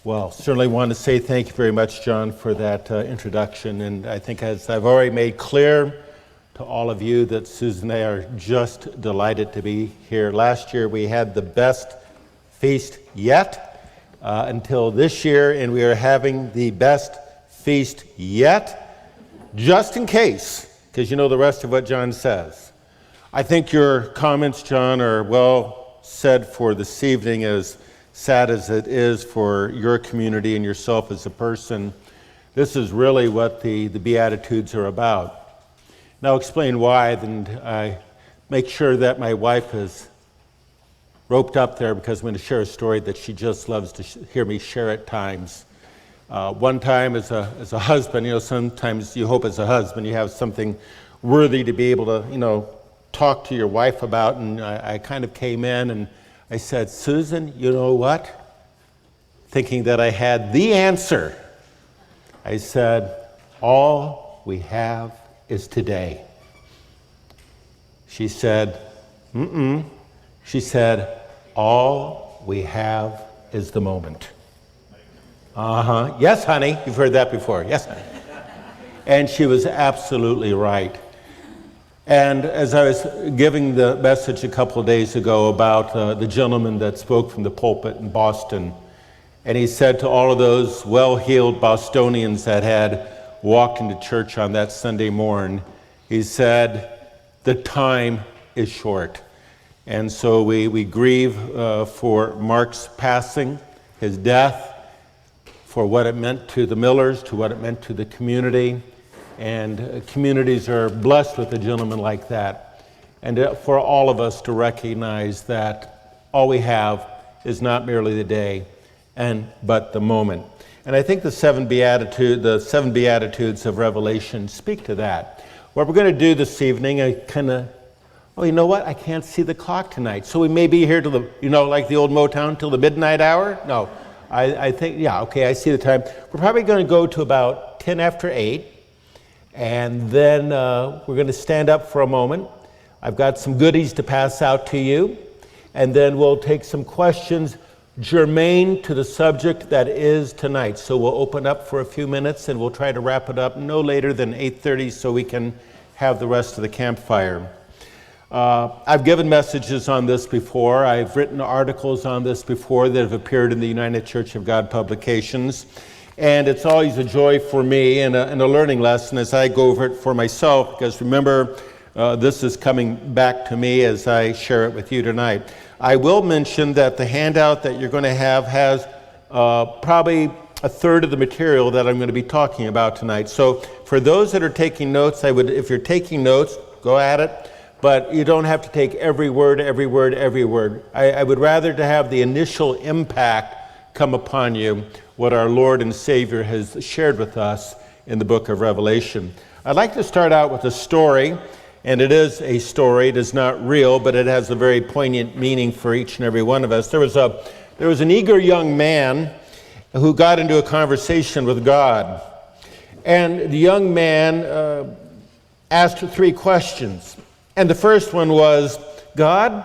Well, certainly want to say thank you very much, John, for that introduction. And I think as I've already made clear to all of you that Susan and I are just delighted to be here. Last year we had the best feast yet until this year, and we are having the best feast yet, just in case, because you know the rest of what John says. I think your comments, John, are well said for this evening, as sad as it is for your community and yourself as a person. This is really what the Beatitudes are about. Now, I'll explain why, and I make sure that my wife is roped up there because I'm going to share a story that she just loves to hear me share at times. One time as a husband, sometimes you hope as a husband you have something worthy to be able to, talk to your wife about, and I kind of came in and I said, Susan, you know what? Thinking that I had the answer. I said, all we have is today. She said, She said, all we have is the moment. Yes, honey, you've heard that before. Yes, honey. And she was absolutely right. And as I was giving the message a couple of days ago about the gentleman that spoke from the pulpit in Boston, and he said to all of those well-heeled Bostonians that had walked into church on that Sunday morn, he said, the time is short. And so we grieve for Mark's passing, his death, for what it meant to the Millers, to what it meant to the community. And communities are blessed with a gentleman like that. And for all of us to recognize that all we have is not merely the day, but the moment. And I think the seven Beatitudes of Revelation speak to that. What we're going to do this evening, you know what? I can't see the clock tonight. So we may be here till like the old Motown, till the midnight hour? No, I think, I see the time. We're probably going to go to about 10 after 8. And then we're going to stand up for a moment. I've got some goodies to pass out to you. And then we'll take some questions germane to the subject that is tonight. So we'll open up for a few minutes and we'll try to wrap it up no later than 8:30 so we can have the rest of the campfire. I've given messages on this before. I've written articles on this before that have appeared in the United Church of God publications. And it's always a joy for me and a learning lesson as I go over it for myself, because remember, this is coming back to me as I share it with you tonight. I will mention that the handout that you're going to have has probably a third of the material that I'm going to be talking about tonight. So for those that are taking notes, if you're taking notes, go at it, but you don't have to take every word. I would rather to have the initial impact come upon you, what our Lord and Savior has shared with us in the book of Revelation. I'd like to start out with a story, and it is a story. It is not real, but it has a very poignant meaning for each and every one of us. There was an eager young man who got into a conversation with God, and the young man asked 3 questions. And the first one was, God,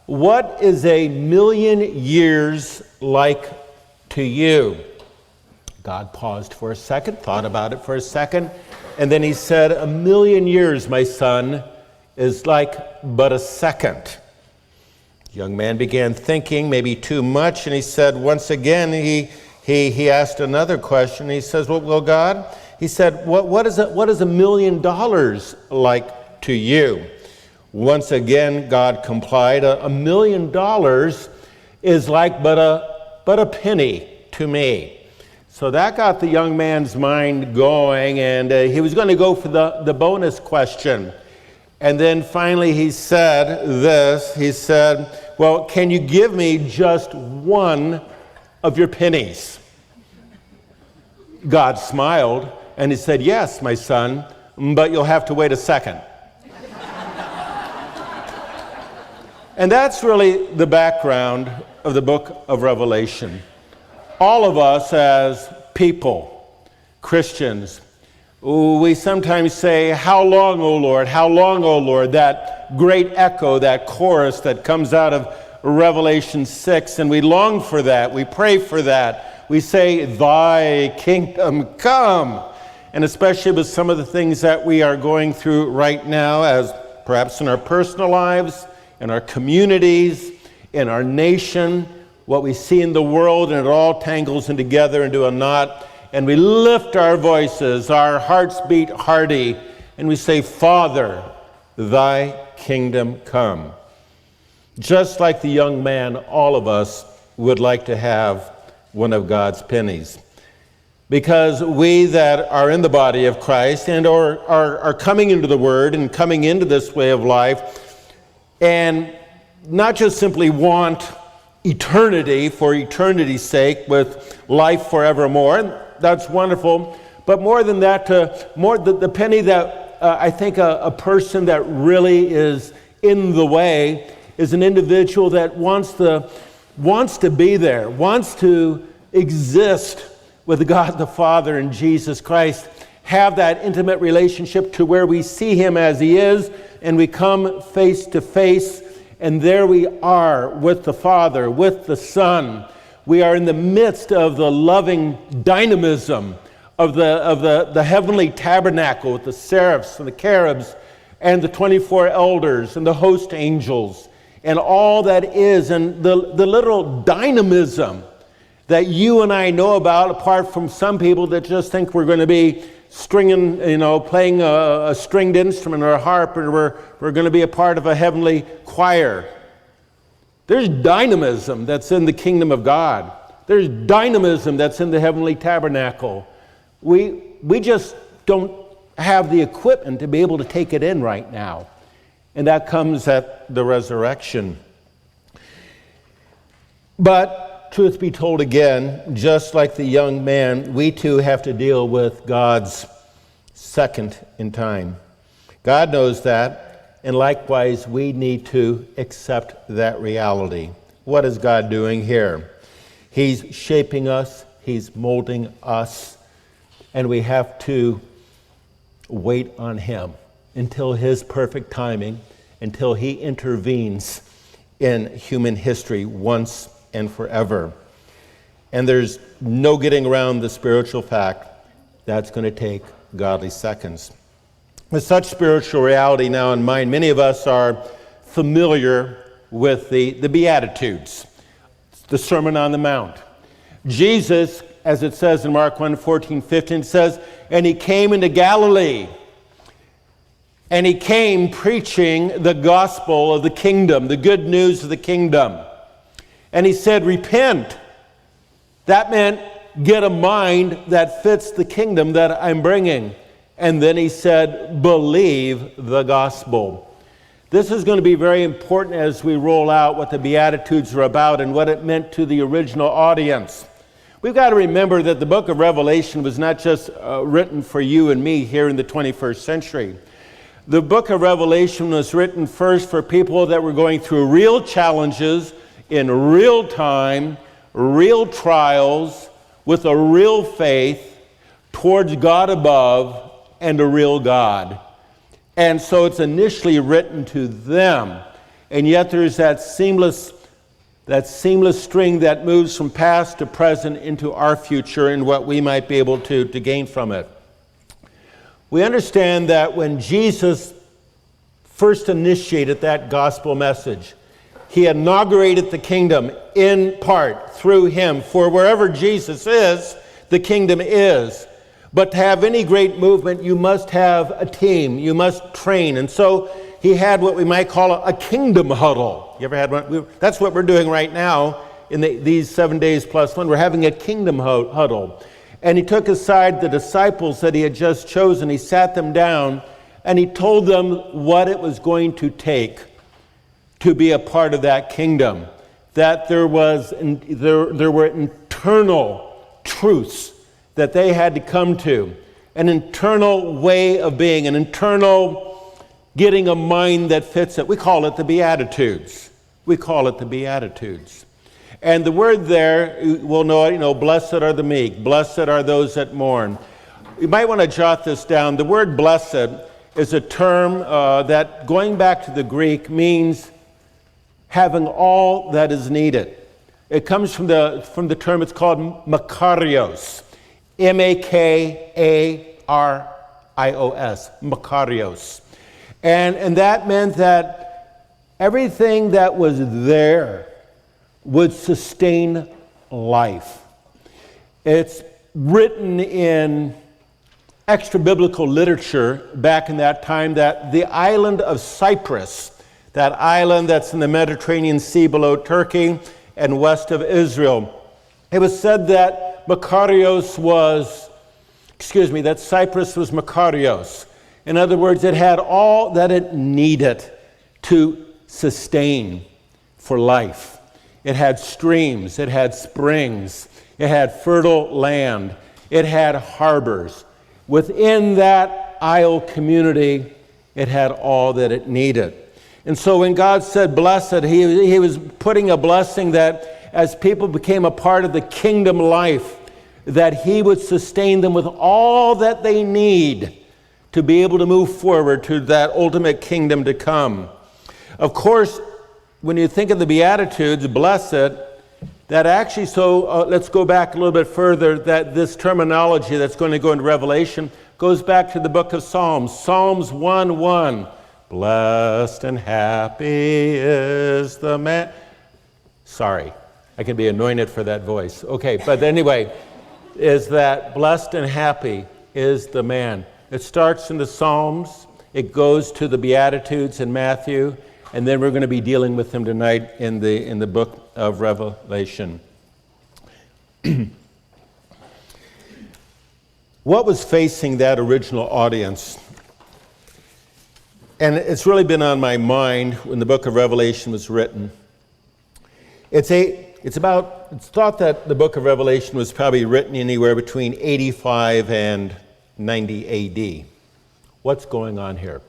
what is 1,000,000 years like to you? God paused for a second, thought about it for a second, and then he said, 1,000,000 years, my son, is like but a second. The young man began thinking, maybe too much, and he said, once again, he asked another question. He says, well, God, he said, what is $1,000,000 like to you? Once again, God complied, $1,000,000 is like but a penny to me. So that got the young man's mind going, and he was going to go for the bonus question. And then finally he said this, he said, well, can you give me just one of your pennies? God smiled, and he said, yes, my son, but you'll have to wait a second. And that's really the background of the book of Revelation. All of us as people, Christians, we sometimes say, how long, O Lord? How long, O Lord? That great echo, that chorus that comes out of Revelation 6, and we long for that. We pray for that. We say, thy kingdom come. And especially with some of the things that we are going through right now, as perhaps in our personal lives, in our communities, in our nation, what we see in the world, and it all tangles in together into a knot. And we lift our voices, our hearts beat hearty, and we say, Father, thy kingdom come. Just like the young man, all of us would like to have one of God's pennies. Because we that are in the body of Christ and are coming into the Word and coming into this way of life, and not just simply want eternity for eternity's sake with life forevermore, and that's wonderful, but more than that, the penny that I think a person that really is in the way is an individual that wants to be there, wants to exist with God the Father and Jesus Christ, have that intimate relationship to where we see him as he is, and we come face to face, and there we are with the Father, with the Son. We are in the midst of the loving dynamism of the heavenly tabernacle with the seraphs and the cherubs and the 24 elders and the host angels and all that is, and the literal dynamism that you and I know about, apart from some people that just think we're going to be stringing, playing a stringed instrument or a harp, or we're going to be a part of a heavenly choir. There's dynamism that's in the kingdom of God. There's dynamism that's in the heavenly tabernacle. We just don't have the equipment to be able to take it in right now. And that comes at the resurrection. But truth be told again, just like the young man, we too have to deal with God's second in time. God knows that, and likewise we need to accept that reality. What is God doing here? He's shaping us, he's molding us, and we have to wait on him until his perfect timing, until he intervenes in human history once and forever. And there's no getting around the spiritual fact that's going to take godly seconds. With such spiritual reality now in mind, many of us are familiar with the Beatitudes, the Sermon on the Mount. Jesus, as it says in Mark 1:14-15, says, and he came into Galilee, and he came preaching the gospel of the kingdom, the good news of the kingdom. And he said, repent. That meant get a mind that fits the kingdom that I'm bringing. And then he said, believe the gospel. This is going to be very important as we roll out what the Beatitudes are about and what it meant to the original audience. We've got to remember that the book of Revelation was not just written for you and me here in the 21st century. The book of Revelation was written first for people that were going through real challenges in real time, real trials, with a real faith towards God above and a real God. And so it's initially written to them. And yet there's that seamless string that moves from past to present into our future and what we might be able to gain from it. We understand that when Jesus first initiated that gospel message, he inaugurated the kingdom in part through him. For wherever Jesus is, the kingdom is. But to have any great movement, you must have a team. You must train. And so he had what we might call a kingdom huddle. You ever had one? That's what we're doing right now in these 7 days plus one. We're having a kingdom huddle. And he took aside the disciples that he had just chosen. He sat them down and he told them what it was going to take to be a part of that kingdom. That there were internal truths that they had to come to. An internal way of being, an internal getting a mind that fits it. We call it the Beatitudes. We call it the Beatitudes. And the word there, we'll know, blessed are the meek, blessed are those that mourn. You might want to jot this down. The word blessed is a term that, going back to the Greek, means having all that is needed. It comes from the term, it's called Makarios. M-A-K-A-R-I-O-S. Makarios. And that meant that everything that was there would sustain life. It's written in extra-biblical literature back in that time that the island of Cyprus, that island that's in the Mediterranean Sea below Turkey and west of Israel, it was said that that Cyprus was Makarios. In other words, it had all that it needed to sustain for life. It had streams, it had springs, it had fertile land, it had harbors. Within that isle community, it had all that it needed. And so when God said blessed, he was putting a blessing that as people became a part of the kingdom life, that he would sustain them with all that they need to be able to move forward to that ultimate kingdom to come. Of course, when you think of the Beatitudes, blessed, that actually, let's go back a little bit further, that this terminology that's going to go into Revelation goes back to the book of Psalms. Psalms 1:1. Blessed and happy is the man. Sorry, I can be anointed for that voice. Okay, but anyway, is that blessed and happy is the man. It starts in the Psalms, it goes to the Beatitudes in Matthew, and then we're going to be dealing with them tonight in the book of Revelation. What was facing that original audience? And it's really been on my mind when the book of Revelation was written. It's thought that the book of Revelation was probably written anywhere between 85 and 90 AD. What's going on here?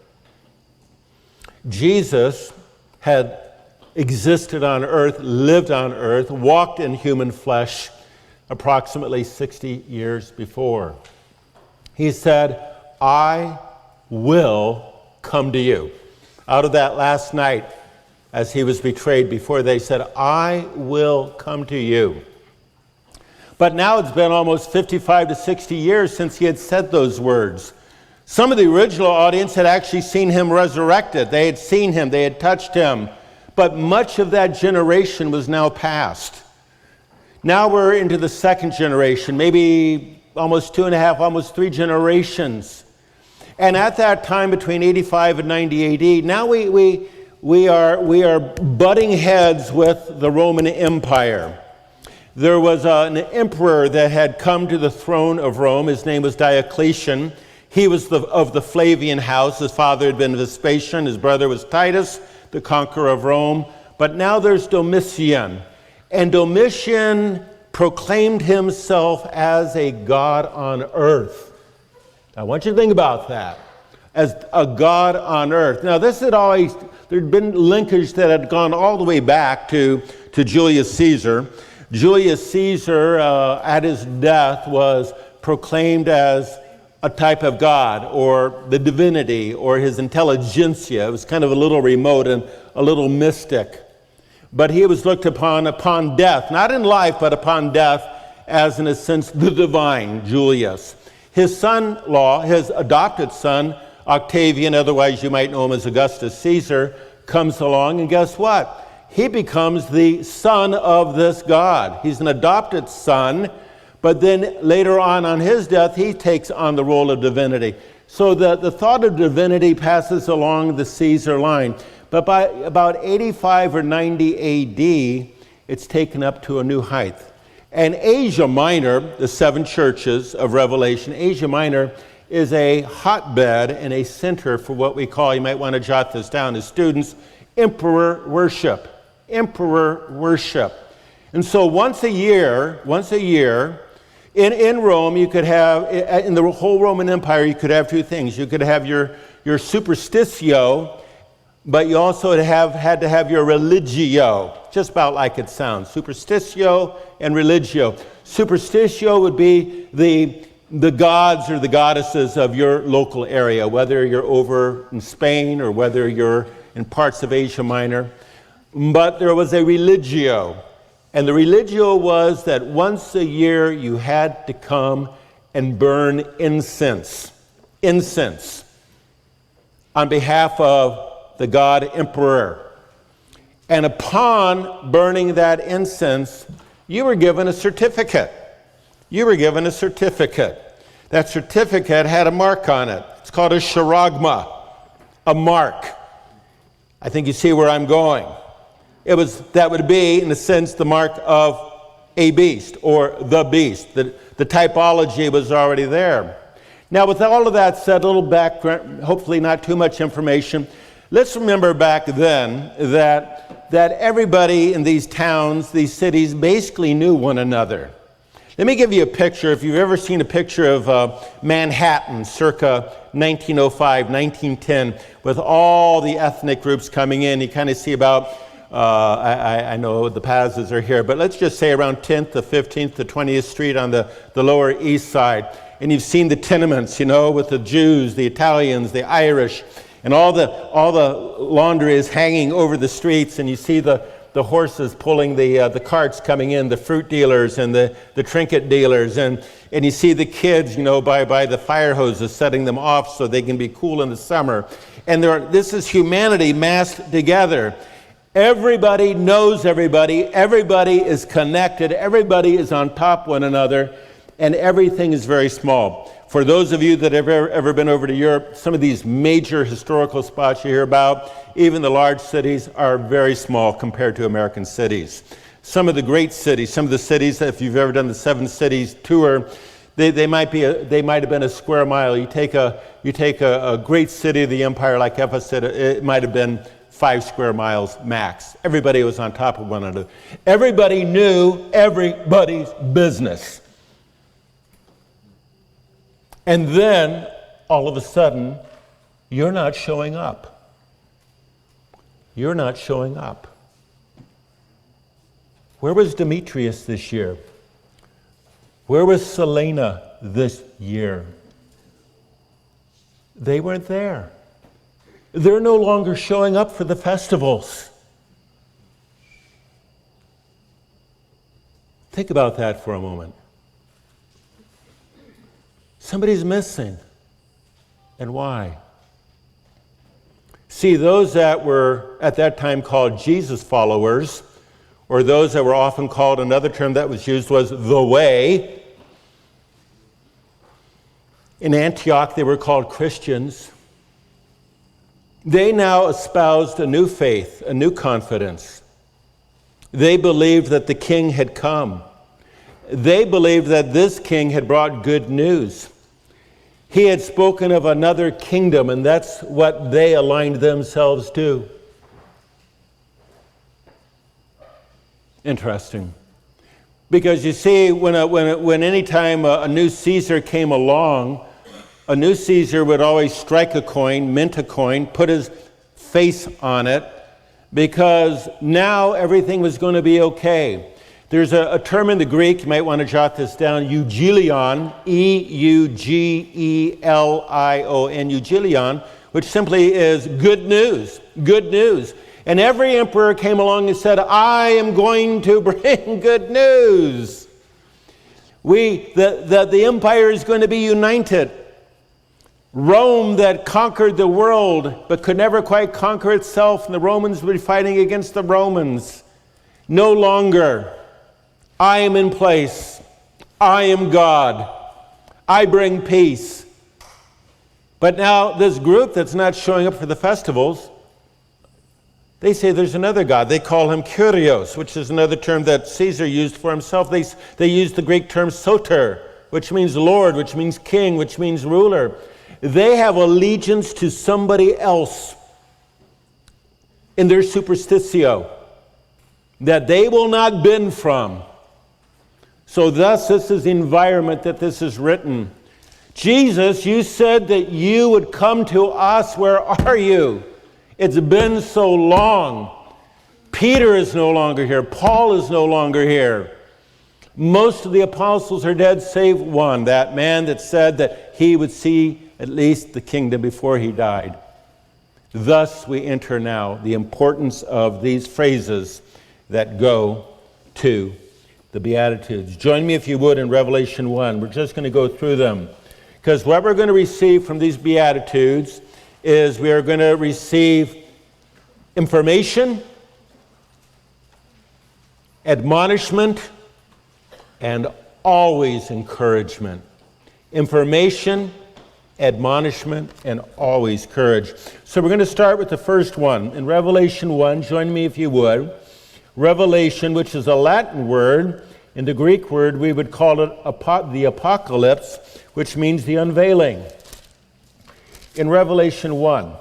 Jesus had existed on earth, lived on earth, walked in human flesh approximately 60 years before. He said, I will come to you. Out of that last night, as he was betrayed before, they said, I will come to you. But now it's been almost 55 to 60 years since he had said those words. Some of the original audience had actually seen him resurrected. They had seen him, they had touched him. But much of that generation was now past. Now we're into the second generation, maybe almost 2.5, almost 3 generations. And at that time, between 85 and 90 AD, now we are butting heads with the Roman Empire. There was an emperor that had come to the throne of Rome. His name was Diocletian. He was of the Flavian house. His father had been Vespasian. His brother was Titus, the conqueror of Rome. But now there's Domitian. And Domitian proclaimed himself as a god on earth. I want you to think about that. As a god on earth. Now there'd been linkage that had gone all the way back to Julius Caesar. Julius Caesar, at his death, was proclaimed as a type of god, or the divinity, or his intelligentsia. It was kind of a little remote and a little mystic. But he was looked upon death, not in life, but upon death, as in a sense the divine, Julius. His son-in-law, his adopted son, Octavian, otherwise you might know him as Augustus Caesar, comes along, and guess what? He becomes the son of this god. He's an adopted son, but then later on his death, he takes on the role of divinity. So the thought of divinity passes along the Caesar line. But by about 85 or 90 AD, it's taken up to a new height. And Asia Minor, the 7 churches of Revelation, Asia Minor is a hotbed and a center for what we call, you might want to jot this down as students, emperor worship. Emperor worship. And so once a year, in Rome, you could have, in the whole Roman Empire, you could have 2 things. You could have your superstitio, but you also had to have your religio, just about like it sounds. Superstitio and religio. Superstitio would be the gods or the goddesses of your local area, whether you're over in Spain or whether you're in parts of Asia Minor. But there was a religio. And the religio was that once a year you had to come and burn incense on behalf of the god emperor. And upon burning that incense, you were given a certificate. That certificate had a mark on it. It's called a charagma, a mark. I think you see where I'm going. That would be, in a sense, the mark of a beast or the beast. The typology was already there. Now, with all of that said, a little background, hopefully not too much information. Let's remember back then that everybody in these towns, these cities, basically knew one another. Let me give you a picture. If you've ever seen a picture of Manhattan circa 1905, 1910, with all the ethnic groups coming in, you kind of see about, I know the Pazes are here, but let's just say around 10th to 15th to 20th Street on the Lower East Side. And you've seen the tenements, with the Jews, the Italians, the Irish, and all the laundry is hanging over the streets, and you see the horses pulling the carts coming in, the fruit dealers and the trinket dealers, and you see the kids, by the fire hoses setting them off so they can be cool in the summer. And this is humanity massed together. Everybody knows everybody. Everybody is connected. Everybody is on top of one another, and everything is very small. For those of you that have ever been over to Europe, some of these major historical spots you hear about, even the large cities, are very small compared to American cities. Some of the great cities, some of the cities, if you've ever done the 7 cities tour, they might have been a square mile. You take a great city of the empire like Ephesus, it might have been 5 square miles max. Everybody was on top of one another. Everybody knew everybody's business. And then, all of a sudden, you're not showing up. You're not showing up. Where was Demetrius this year? Where was Selena this year? They weren't there. They're no longer showing up for the festivals. Think about that for a moment. Somebody's missing. And why? See, those that were at that time called Jesus followers, or those that were often called, another term that was used was the way. In Antioch, they were called Christians. They now espoused a new faith, a new confidence. They believed that the king had come. They believed that this king had brought good news. He had spoken of another kingdom, and that's what they aligned themselves to. Interesting. Because you see, when any time a new Caesar came along, a new Caesar would always strike a coin, mint a coin, put his face on it, because now everything was going to be okay. There's a term in the Greek, you might want to jot this down, eugelion, E-U-G-E-L-I-O-N, eugelion, which simply is good news, good news. And every emperor came along and said, I am going to bring good news. The empire is going to be united. Rome that conquered the world but could never quite conquer itself, and the Romans would be fighting against the Romans. No longer. I am in place. I am God. I bring peace. But now this group that's not showing up for the festivals, they say there's another God. They call him Kyrios, which is another term that Caesar used for himself. They use the Greek term soter, which means Lord, which means king, which means ruler. They have allegiance to somebody else in their superstitio that they will not bend from. So thus, this is the environment that this is written. Jesus, you said that you would come to us. Where are you? It's been so long. Peter is no longer here. Paul is no longer here. Most of the apostles are dead, save one, that man that said that he would see at least the kingdom before he died. Thus we enter now the importance of these phrases that go to the Beatitudes. Join me, if you would, in Revelation 1. We're just going to go through them, because what we're going to receive from these Beatitudes is we are going to receive information, admonishment, and always encouragement. Information, admonishment, and always courage. So we're going to start with the first one. In Revelation 1, join me if you would. Revelation, which is a Latin word. In the Greek word, we would call it the apocalypse, which means the unveiling. In Revelation 1.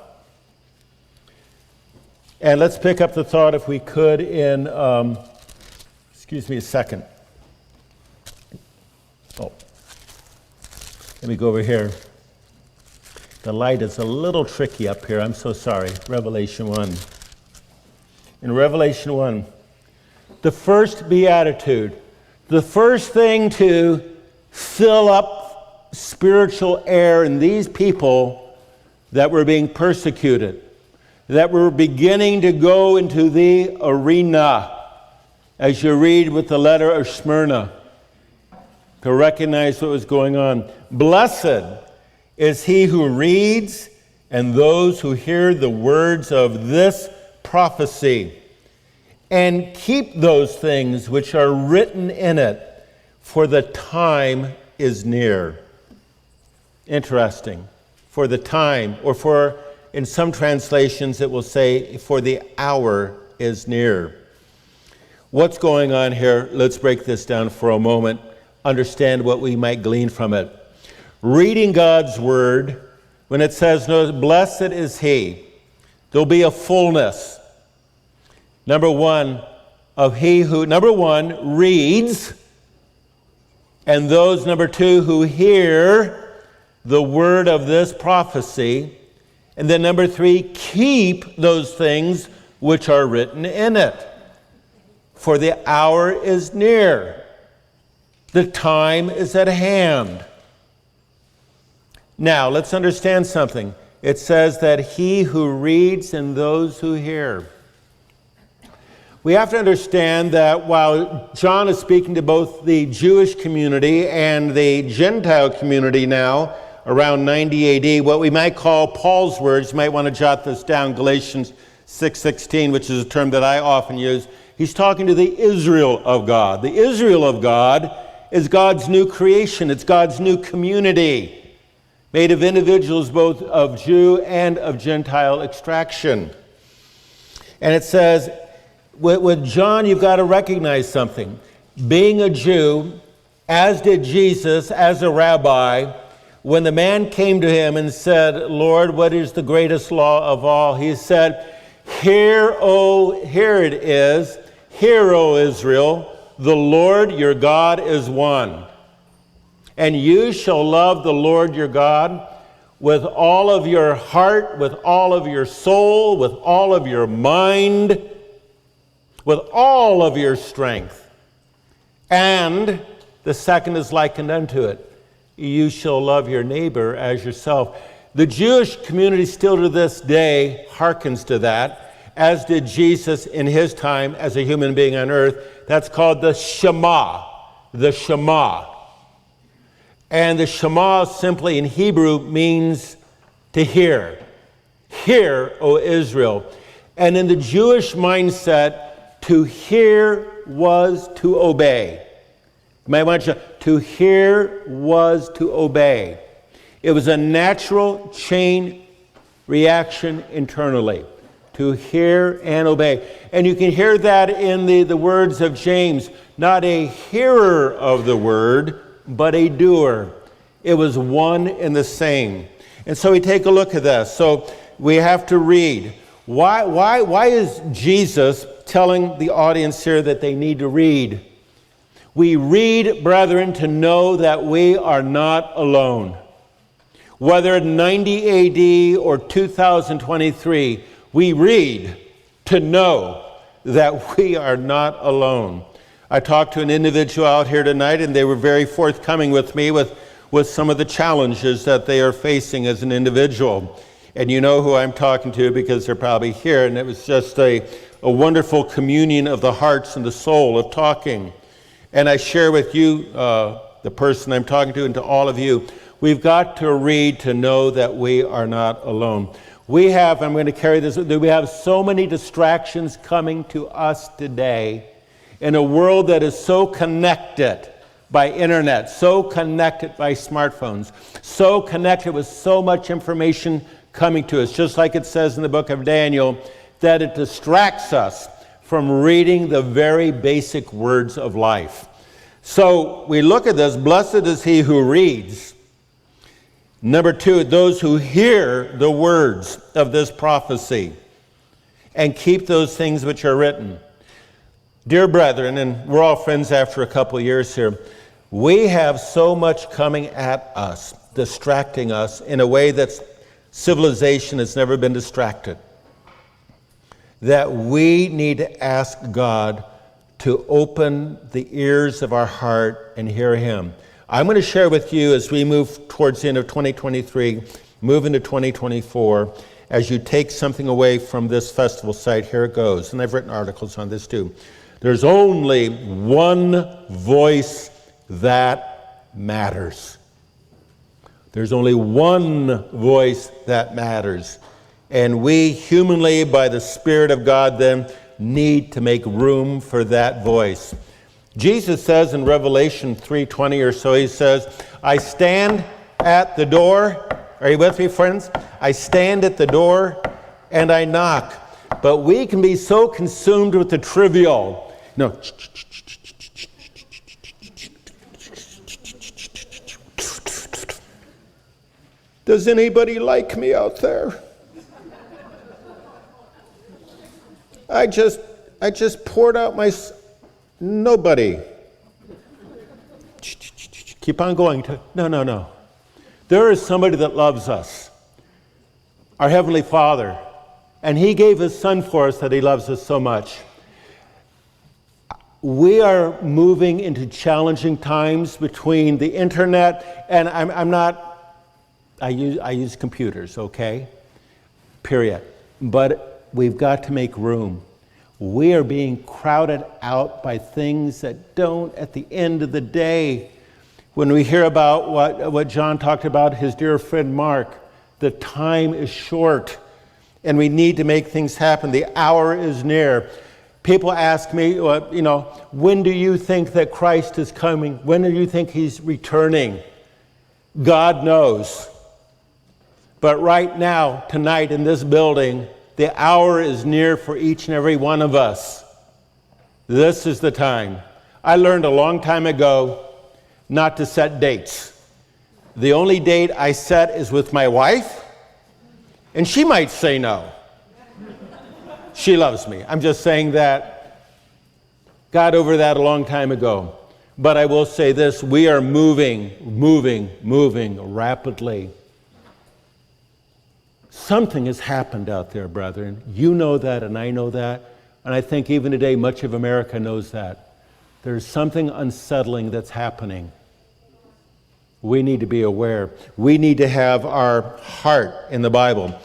And let's pick up the thought, if we could, in, excuse me a second. Oh, let me go over here. The light is a little tricky up here. I'm so sorry. Revelation 1. In Revelation 1, the first beatitude, the first thing to fill up spiritual air in these people that were being persecuted, that were beginning to go into the arena, as you read with the letter of Smyrna, to recognize what was going on. Blessed is he who reads and those who hear the words of this prophecy, and keep those things which are written in it, for the time is near. Interesting. For the time, or for, in some translations it will say, for the hour is near. What's going on here? Let's break this down for a moment. Understand what we might glean from it. Reading God's word, when it says, "No, blessed is he," there'll be a fullness. Number one, of he who, number one, reads, and those, number two, who hear the word of this prophecy, and then number three, keep those things which are written in it. For the hour is near. The time is at hand. Now, let's understand something. It says that he who reads and those who hear. We have to understand that while John is speaking to both the Jewish community and the Gentile community now, around 90 AD, what we might call Paul's words, you might want to jot this down, Galatians 6:16, which is a term that I often use. He's talking to the Israel of God. The Israel of God is God's new creation. It's God's new community, made of individuals both of Jew and of Gentile extraction. And it says, with John, you've got to recognize something. Being a Jew, as did Jesus, as a rabbi, when the man came to him and said, "Lord, what is the greatest law of all?" He said, here it is, "Hear, O Israel, the Lord your God is one. And you shall love the Lord your God with all of your heart, with all of your soul, with all of your mind, with all of your strength. And the second is likened unto it. You shall love your neighbor as yourself." The Jewish community still to this day hearkens to that, as did Jesus in his time as a human being on earth. That's called the Shema. The Shema. And the Shema simply in Hebrew means to hear. Hear, O Israel. And in the Jewish mindset, to hear was to obey. You might want to hear was to obey. It was a natural chain reaction internally, to hear and obey. And you can hear that in the words of James, not a hearer of the word, but a doer. It was one and the same. And so we take a look at this. So we have to read. Why is Jesus telling the audience here that they need to read? We read, brethren, to know that we are not alone. Whether in 90 AD or 2023, we read to know that we are not alone. I talked to an individual out here tonight, and they were very forthcoming with me with some of the challenges that they are facing as an individual. And you know who I'm talking to because they're probably here, and it was just a a wonderful communion of the hearts and the soul of talking. And I share with you, the person I'm talking to, and to all of you, we've got to read to know that we are not alone. We have, I'm going to carry this, we have so many distractions coming to us today in a world that is so connected by internet, so connected by smartphones, so connected with so much information coming to us, just like it says in the book of Daniel, that it distracts us from reading the very basic words of life. So we look at this, blessed is he who reads. Number two, those who hear the words of this prophecy and keep those things which are written. Dear brethren, and we're all friends after a couple of years here, we have so much coming at us, distracting us in a way that civilization has never been distracted, that we need to ask God to open the ears of our heart and hear him. I'm going to share with you as we move towards the end of 2023, move into 2024, as you take something away from this festival site, here it goes. And I've written articles on this too. There's only one voice that matters. There's only one voice that matters. And we humanly, by the Spirit of God, then need to make room for that voice. Jesus says in Revelation 3:20 or so, he says, I stand at the door. Are you with me, friends? I stand at the door and I knock. But we can be so consumed with the trivial. No. Does anybody like me out there? I just poured out my... Nobody. Keep on going. No. There is somebody that loves us, our Heavenly Father, and he gave his Son for us that he loves us so much. We are moving into challenging times between the internet, and I use computers, okay? Period. But we've got to make room. We are being crowded out by things that don't, at the end of the day, when we hear about what John talked about, his dear friend Mark, the time is short and we need to make things happen. The hour is near. People ask me, when do you think that Christ is coming? When do you think he's returning? God knows. But right now, tonight in this building, the hour is near for each and every one of us. This is the time. I learned a long time ago not to set dates. The only date I set is with my wife, and she might say no. She loves me. I'm just saying that. Got over that a long time ago. But I will say this, we are moving rapidly. Something has happened out there, brethren. You know that, and I know that. And I think even today, much of America knows that. There's something unsettling that's happening. We need to be aware. We need to have our heart in the Bible.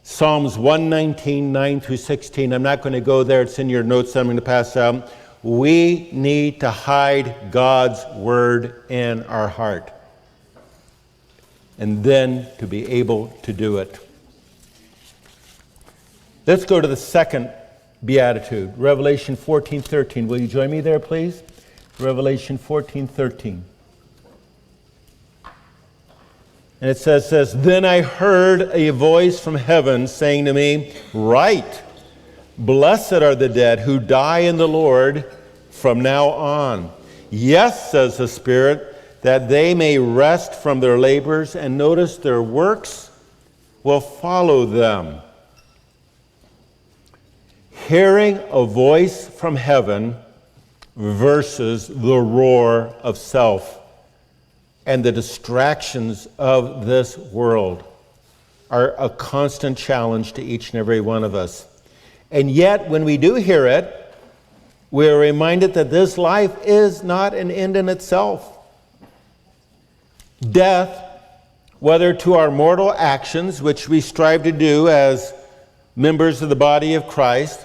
Psalms 119, 9 through 16. I'm not going to go there. It's in your notes that I'm going to pass out. We need to hide God's word in our heart. And then to be able to do it. Let's go to the second beatitude, Revelation 14:13. Will you join me there, please? Revelation 14:13. And it says, Then I heard a voice from heaven saying to me, Write, blessed are the dead who die in the Lord from now on. Yes, says the Spirit, that they may rest from their labors, and notice their works will follow them. Hearing a voice from heaven versus the roar of self and the distractions of this world are a constant challenge to each and every one of us. And yet, when we do hear it, we are reminded that this life is not an end in itself. Death, whether to our mortal actions, which we strive to do as members of the body of Christ,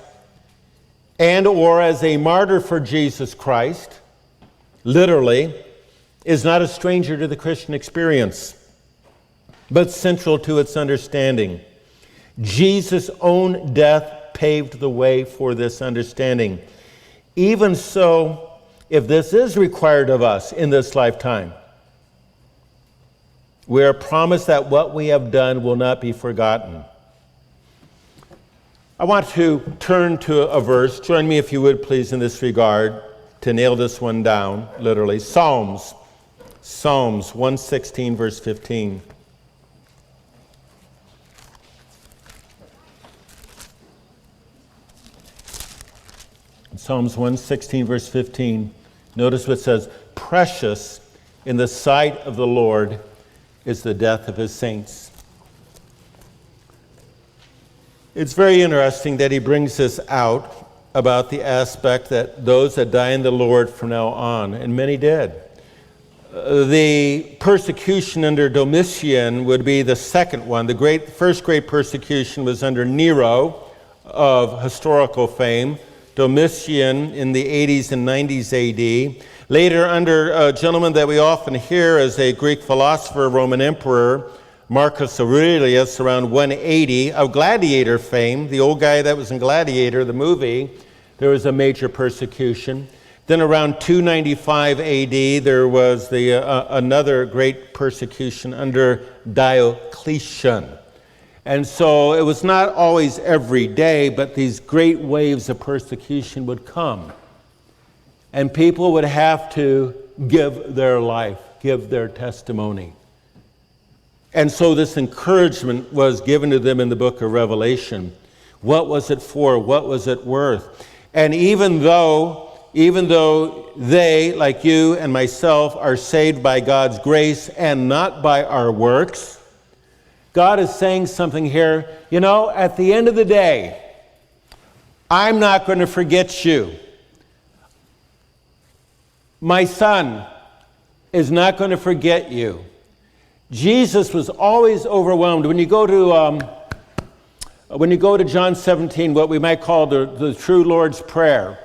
and or as a martyr for Jesus Christ, literally, is not a stranger to the Christian experience, but central to its understanding. Jesus' own death paved the way for this understanding. Even so, if this is required of us in this lifetime, we are promised that what we have done will not be forgotten. I want to turn to a verse. Join me, if you would, please, in this regard, to nail this one down, literally. Psalms 116, verse 15. Psalms 116, verse 15. Notice what it says, "Precious in the sight of the Lord is the death of his saints." It's very interesting that he brings this out about the aspect that those that die in the Lord from now on, and many did. The persecution under Domitian would be the second one. The first great persecution was under Nero of historical fame. Domitian in the 80s and 90s AD. Later, under a gentleman that we often hear as a Greek philosopher, Roman emperor, Marcus Aurelius, around 180, of gladiator fame, the old guy that was in Gladiator, the movie, there was a major persecution. Then around 295 AD, there was another great persecution under Diocletian. And so it was not always every day, but these great waves of persecution would come. And people would have to give their life, give their testimony. And so this encouragement was given to them in the book of Revelation. What was it for? What was it worth? And even though they, like you and myself, are saved by God's grace and not by our works, God is saying something here. You know, at the end of the day, I'm not going to forget you. My son is not going to forget you. Jesus was always overwhelmed. When you go to John 17, what we might call the true Lord's Prayer,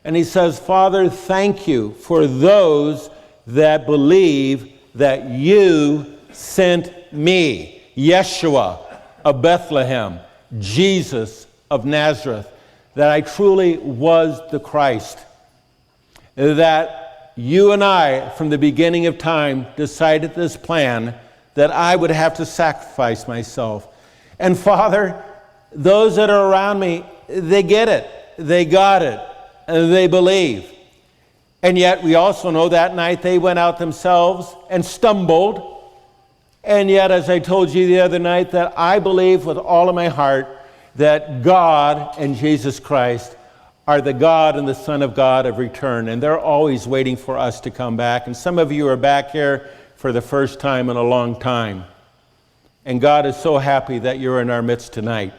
and he says, "Father, thank you for those that believe that you sent me." Yeshua of Bethlehem, Jesus of Nazareth, that I truly was the Christ, that you and I, from the beginning of time, decided this plan that I would have to sacrifice myself. And Father, those that are around me, they get it, they got it, and they believe. And yet we also know that night they went out themselves and stumbled. And yet, as I told you the other night, that I believe with all of my heart that God and Jesus Christ are the God and the Son of God of return. And they're always waiting for us to come back. And some of you are back here for the first time in a long time. And God is so happy that you're in our midst tonight.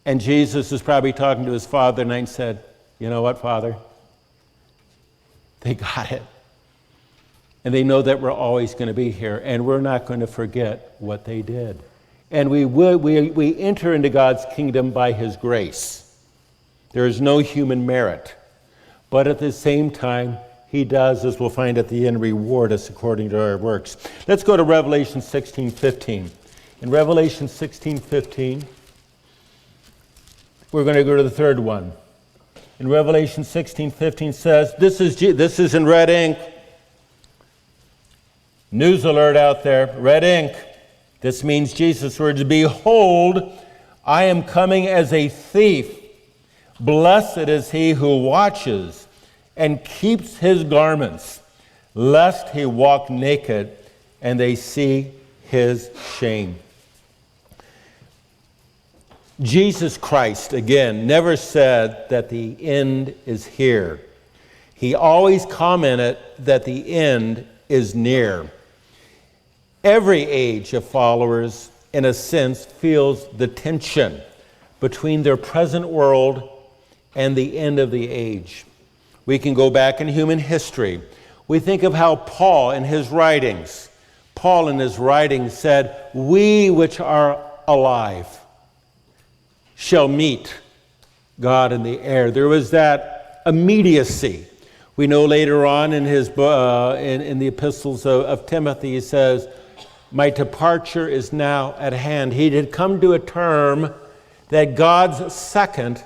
And Jesus is probably talking to his Father tonight and said, "You know what, Father? They got it. And they know that we're always going to be here, and we're not going to forget what they did." And we enter into God's kingdom by his grace. There is no human merit. But at the same time, he does, as we'll find at the end, reward us according to our works. Let's go to Revelation 16:15. In Revelation 16:15, we're going to go to the third one. In Revelation 16:15 says, this is in red ink. News alert out there, red ink. This means Jesus' words, "Behold, I am coming as a thief. Blessed is he who watches and keeps his garments, lest he walk naked and they see his shame." Jesus Christ, again, never said that the end is here. He always commented that the end is near. Every age of followers, in a sense, feels the tension between their present world and the end of the age. We can go back in human history. We think of how Paul in his writings said, "We which are alive shall meet God in the air. There was that immediacy. We know later on in his in the epistles of Timothy, he says, my departure is now at hand. He had come to a term that God's second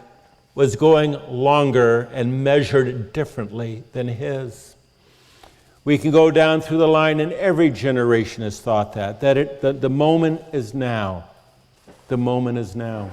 was going longer and measured differently than his. We can go down through the line, and every generation has thought that the moment is now. The moment is now.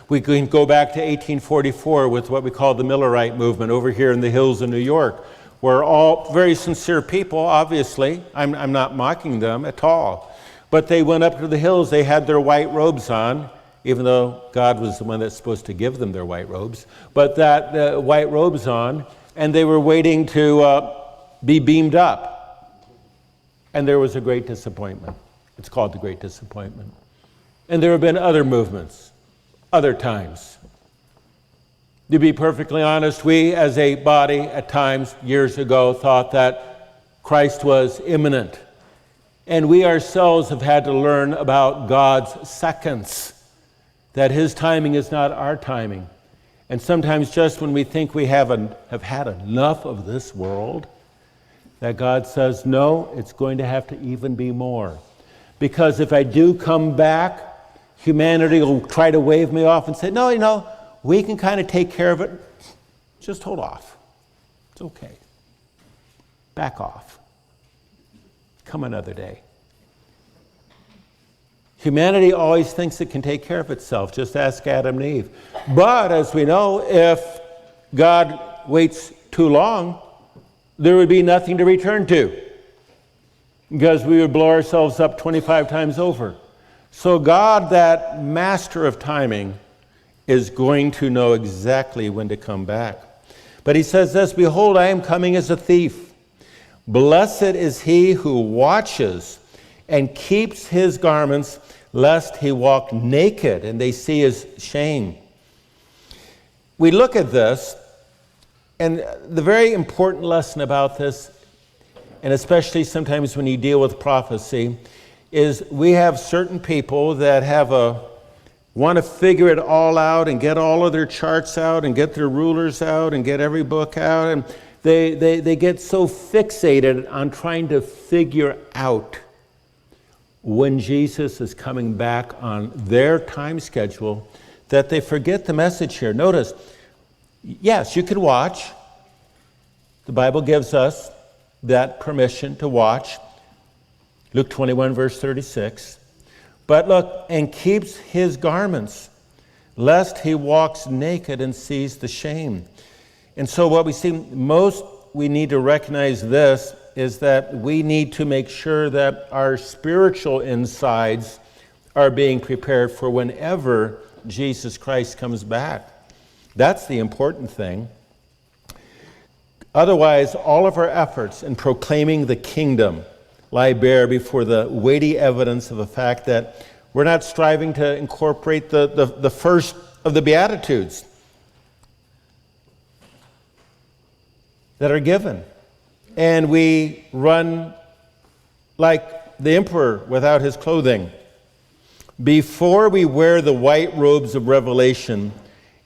We can go back to 1844 with what we call the Millerite movement over here in the hills of New York, where all very sincere people, obviously, I'm not mocking them at all, but they went up to the hills, they had their white robes on, even though God was the one that's supposed to give them their white robes, but that white robes on, and they were waiting to be beamed up. And there was a great disappointment. It's called the Great Disappointment. And there have been other movements, other times. To be perfectly honest, we as a body at times, years ago, thought that Christ was imminent. And we ourselves have had to learn about God's seconds, that his timing is not our timing. And sometimes just when we think we have had enough of this world, that God says, no, it's going to have to even be more. Because if I do come back, humanity will try to wave me off and say, no, we can kind of take care of it. Just hold off. It's okay. Back off. Come another day. Humanity always thinks it can take care of itself. Just ask Adam and Eve. But as we know, if God waits too long, there would be nothing to return to, because we would blow ourselves up 25 times over. So God, that master of timing, is going to know exactly when to come back. But he says this, behold, I am coming as a thief. Blessed is he who watches and keeps his garments, lest he walk naked and they see his shame. We look at this, and the very important lesson about this, and especially sometimes when you deal with prophecy, is we have certain people that want to figure it all out and get all of their charts out and get their rulers out and get every book out, and they get so fixated on trying to figure out when Jesus is coming back on their time schedule that they forget the message here. Notice, yes, you can watch. The Bible gives us that permission to watch. Luke 21, verse 36. But look, and keeps his garments, lest he walks naked and sees the shame. And so what we see most, we need to recognize this, is that we need to make sure that our spiritual insides are being prepared for whenever Jesus Christ comes back. That's the important thing. Otherwise, all of our efforts in proclaiming the kingdom lie bare before the weighty evidence of the fact that we're not striving to incorporate the first of the Beatitudes that are given. And we run like the emperor without his clothing. Before we wear the white robes of revelation,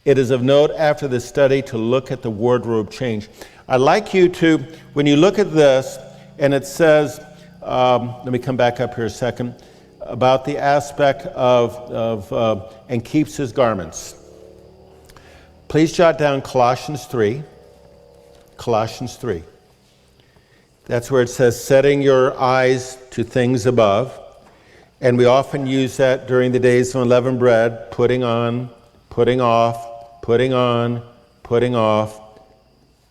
it is of note after this study to look at the wardrobe change. I'd like you to, when you look at this, and it says, let me come back up here a second, about the aspect of and keeps his garments. Please jot down Colossians 3. Colossians 3. That's where it says, setting your eyes to things above. And we often use that during the days of unleavened bread, putting on, putting off, putting on, putting off.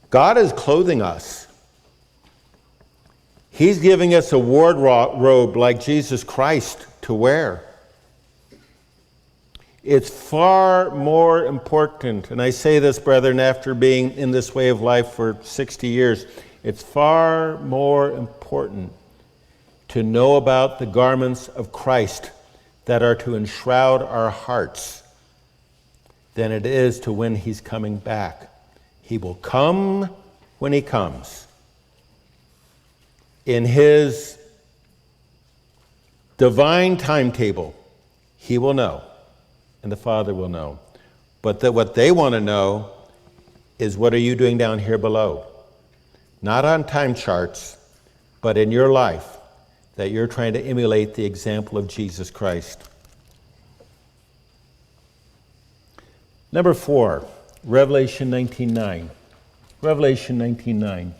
God is clothing us. He's giving us a wardrobe like Jesus Christ to wear. It's far more important, and I say this, brethren, after being in this way of life for 60 years, it's far more important to know about the garments of Christ that are to enshroud our hearts than it is to when he's coming back. He will come when he comes. In his divine timetable, he will know, and the Father will know, But that what they want to know is, what are you doing down here below? Not on time charts, but in your life, that you're trying to emulate the example of Jesus Christ. Number 4, Revelation 19:9. Revelation 19:9.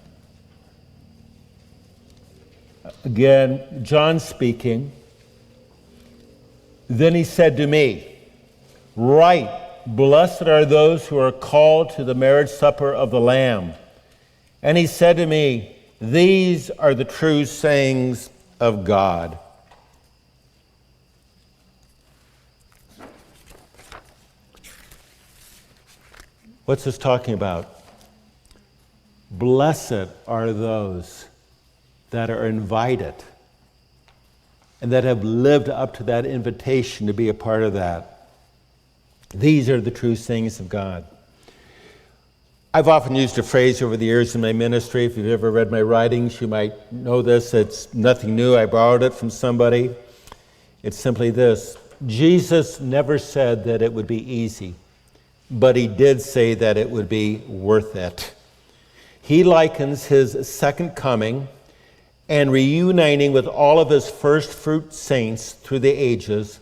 Again, John speaking. Then he said to me, "Write, blessed are those who are called to the marriage supper of the Lamb." And he said to me, "These are the true sayings of God." What's this talking about? Blessed are those that are invited and that have lived up to that invitation to be a part of that. These are the true sayings of God. I've often used a phrase over the years in my ministry. If you've ever read my writings, you might know this. It's nothing new. I borrowed it from somebody. It's simply this: Jesus never said that it would be easy, but he did say that it would be worth it. He likens his second coming and reuniting with all of his first fruit saints through the ages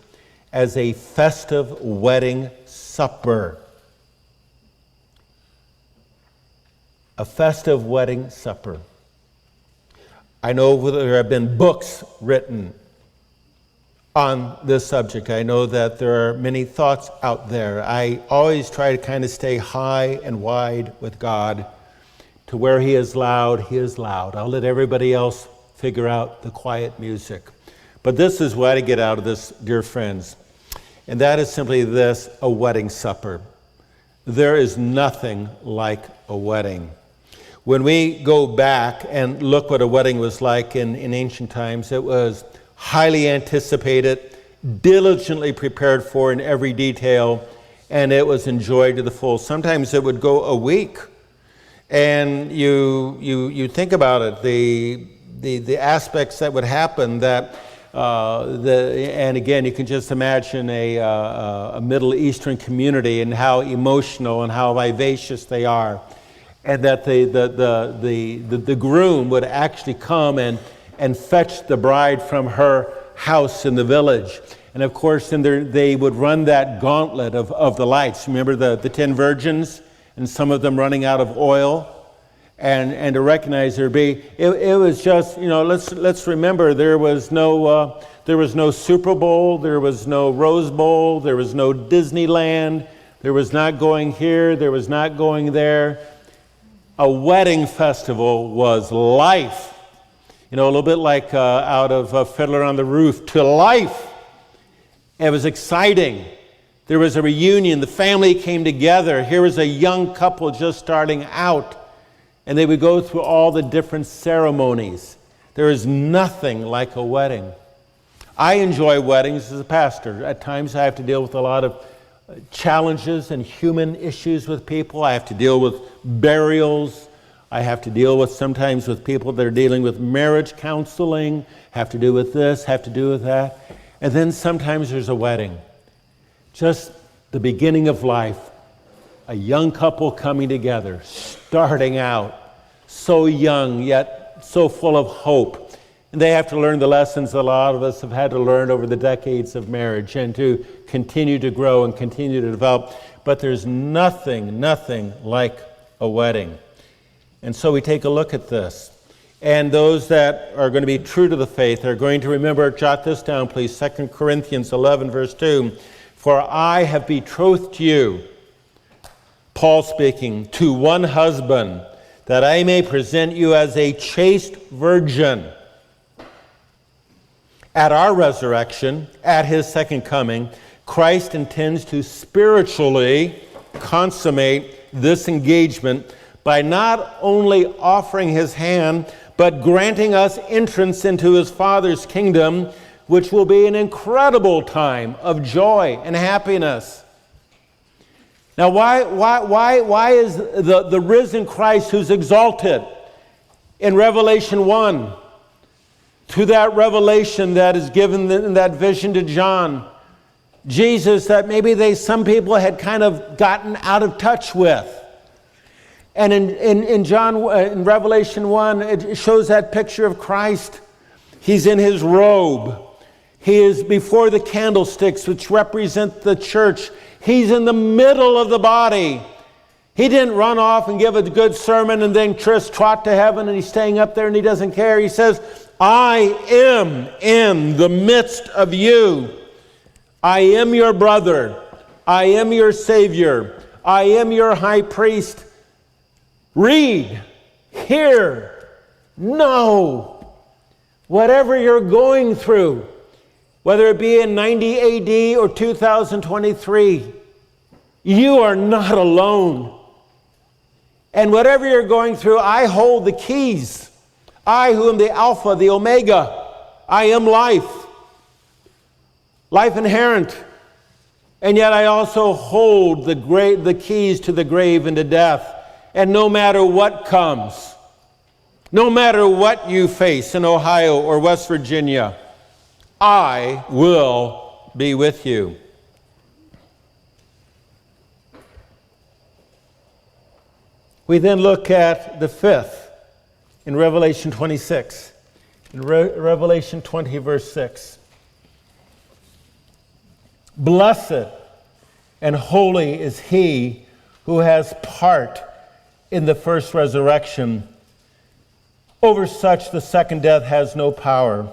as a festive wedding supper. A festive wedding supper. I know there have been books written on this subject. I know that there are many thoughts out there. I always try to kind of stay high and wide with God. To where he is loud, he is loud. I'll let everybody else figure out the quiet music. But this is what I get out of this, dear friends. And that is simply this: a wedding supper. There is nothing like a wedding. When we go back and look what a wedding was like in ancient times, it was highly anticipated, diligently prepared for in every detail, and it was enjoyed to the full. Sometimes it would go a week. And you think about it, the aspects that would happen, that and again, you can just imagine a Middle Eastern community and how emotional and how vivacious they are, and that the groom would actually come and fetch the bride from her house in the village. And of course, then they would run that gauntlet of the lights. Remember the 10 virgins? And some of them running out of oil, and to recognize it was just, let's remember, there was no Super Bowl, there was no Rose Bowl, there was no Disneyland, there was not going here, there was not going there. A wedding festival was life. A little bit like out of Fiddler on the Roof, to life. It was exciting. There was a reunion. The family came together. Here was a young couple just starting out, and they would go through all the different ceremonies. There is nothing like a wedding. I enjoy weddings as a pastor. At times I have to deal with a lot of challenges and human issues with people. I have to deal with burials. I have to deal with sometimes with people that are dealing with marriage counseling, have to do with this, have to do with that. And then sometimes there's a wedding. Just the beginning of life, a young couple coming together, starting out, so young yet so full of hope. And they have to learn the lessons a lot of us have had to learn over the decades of marriage, and to continue to grow and continue to develop. But there's nothing like a wedding. And so we take a look at this. And those that are going to be true to the faith are going to remember, jot this down please, 2 Corinthians 11 verse 2. "For I have betrothed you," Paul speaking, "to one husband, that I may present you as a chaste virgin. At our resurrection, at his second coming, Christ intends to spiritually consummate this engagement by not only offering his hand, but granting us entrance into his Father's kingdom, which will be an incredible time of joy and happiness." Now, why is the risen Christ, who's exalted in Revelation 1, to that revelation that is given in that vision to John, Jesus that maybe some people had kind of gotten out of touch with. And in Revelation 1, it shows that picture of Christ. He's in his robe. He is before the candlesticks, which represent the church. He's in the middle of the body. He didn't run off and give a good sermon and then trot to heaven, and he's staying up there and he doesn't care. He says, I am in the midst of you. I am your brother. I am your Savior. I am your high priest. Read, hear, know. Whatever you're going through, whether it be in 90 AD or 2023, you are not alone. And whatever you're going through, I hold the keys. I who am the Alpha, the Omega. I am life. Life inherent. And yet I also hold the keys to the grave and to death. And no matter what comes, no matter what you face in Ohio or West Virginia, I will be with you. We then look at the fifth in Revelation 26. In Revelation 20, verse 6. Blessed and holy is he who has part in the first resurrection. Over such the second death has no power,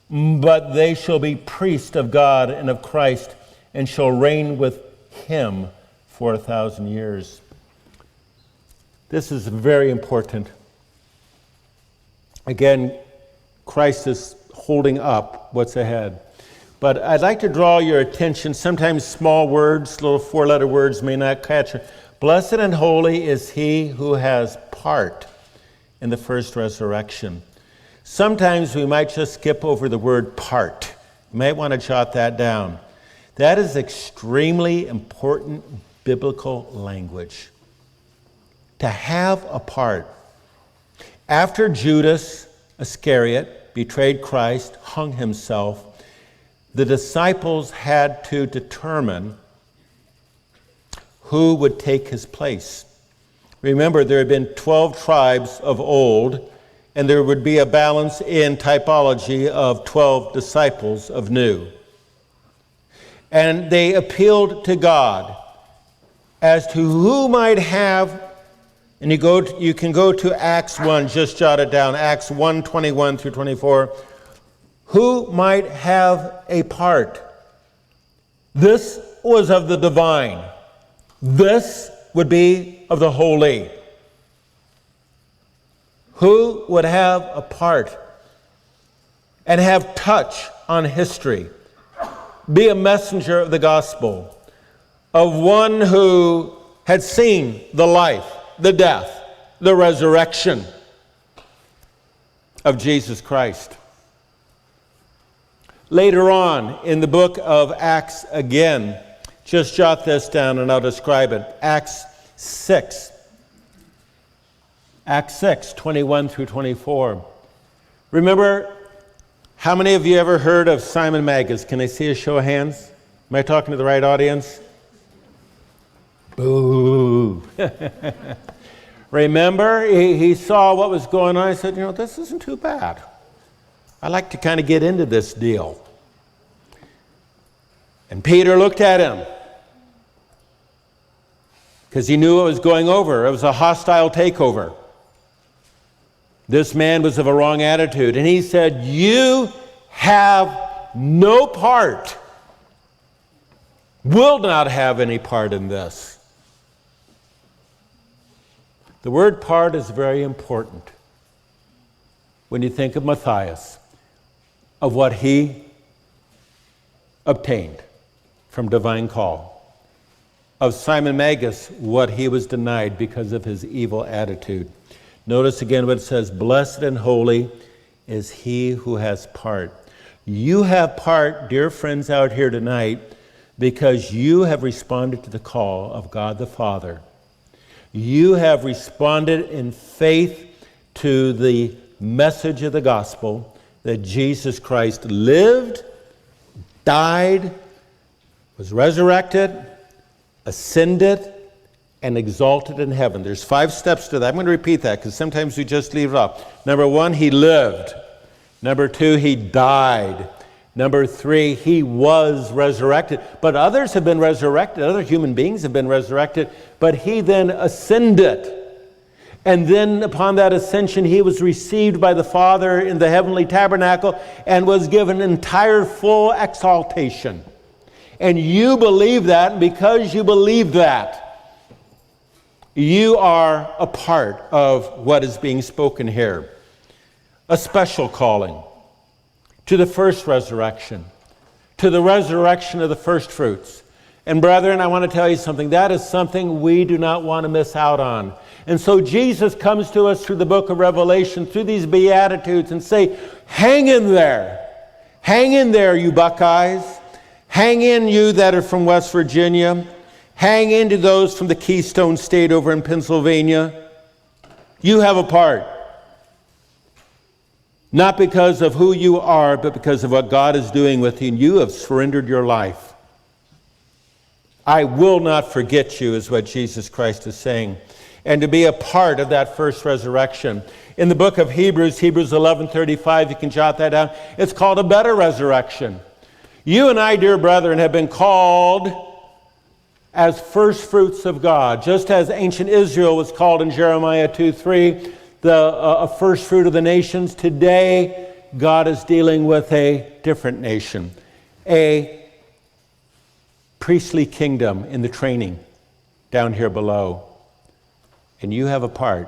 but they shall be priests of God and of Christ, and shall reign with him for 1,000 years. This is very important. Again, Christ is holding up what's ahead. But I'd like to draw your attention. Sometimes small words, little four-letter words may not catch it. Blessed and holy is he who has part in the first resurrection. Sometimes we might just skip over the word part. You might want to jot that down. That is extremely important biblical language. To have a part. After Judas Iscariot betrayed Christ, hung himself, the disciples had to determine who would take his place. Remember, there had been 12 tribes of old, and there would be a balance in typology of 12 disciples of new. And they appealed to God as to who might have, and you can go to Acts 1, just jot it down, Acts 1, 21 through 24. Who might have a part? This was of the divine. This would be of the holy. Who would have a part and have touch on history? Be a messenger of the gospel, of one who had seen the life, the death, the resurrection of Jesus Christ. Later on in the book of Acts again, just jot this down and I'll describe it. Acts 6. Acts 6, 21 through 24. Remember, how many of you ever heard of Simon Magus? Can I see a show of hands? Am I talking to the right audience? Boo. Remember, he saw what was going on. He said, this isn't too bad. I like to kind of get into this deal. And Peter looked at him because he knew what was going over. It was a hostile takeover. This man was of a wrong attitude. And he said, you have no part, will not have any part in this. The word part is very important when you think of Matthias, of what he obtained from divine call, of Simon Magus, what he was denied because of his evil attitude. Notice again what it says, blessed and holy is he who has part. You have part, dear friends out here tonight, because you have responded to the call of God the Father. You have responded in faith to the message of the gospel that Jesus Christ lived, died, was resurrected, ascended, and exalted in heaven. There's 5 steps to that. I'm going to repeat that because sometimes we just leave it off. Number 1, he lived. Number 2, he died. Number 3, he was resurrected. But others have been resurrected. Other human beings have been resurrected. But he then ascended. And then upon that ascension, he was received by the Father in the heavenly tabernacle and was given entire full exaltation. And you believe that, and because you believe that, you are a part of what is being spoken here. A special calling to the first resurrection, to the resurrection of the first fruits. And brethren, I want to tell you something. That is something we do not want to miss out on. And so Jesus comes to us through the book of Revelation, through these Beatitudes, and say, hang in there. Hang in there, you Buckeyes. Hang in, you that are from West Virginia. Hang into those from the Keystone State over in Pennsylvania. You have a part. Not because of who you are, but because of what God is doing with you, and you have surrendered your life. I will not forget you, is what Jesus Christ is saying. And to be a part of that first resurrection. In the book of Hebrews 11:35, you can jot that down. It's called a better resurrection. You and I, dear brethren, have been called as first fruits of God, just as ancient Israel was called in Jeremiah 2:3, a first fruit of the nations. Today, God is dealing with a different nation, a priestly kingdom in the training down here below. And you have a part.